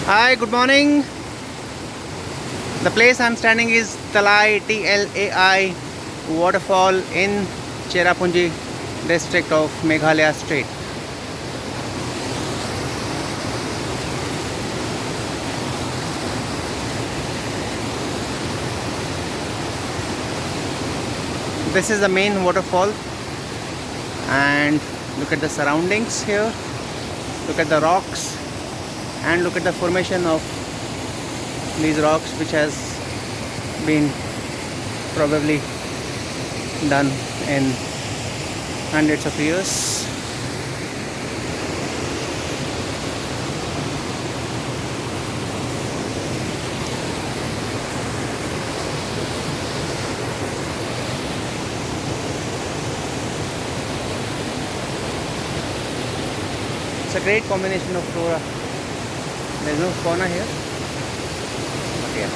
Hi, good morning. The place I'm standing is TLAI, TLAI Waterfall in Cherapunjee district of Meghalaya state. This is the main waterfall, and look at the surroundings here. Look at the rocks and look at the formation of these rocks, which has been probably done in hundreds of years. It's a great combination of flora. There's no fauna here, but yeah.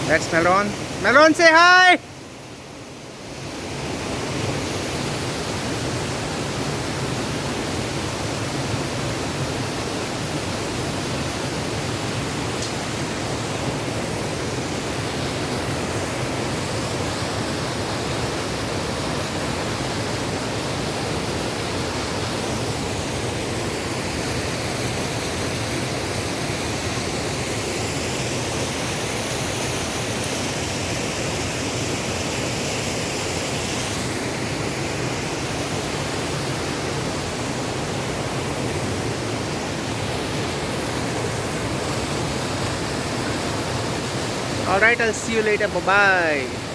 That's Melon. Melon, say hi! Alright, I'll see you later. Bye bye.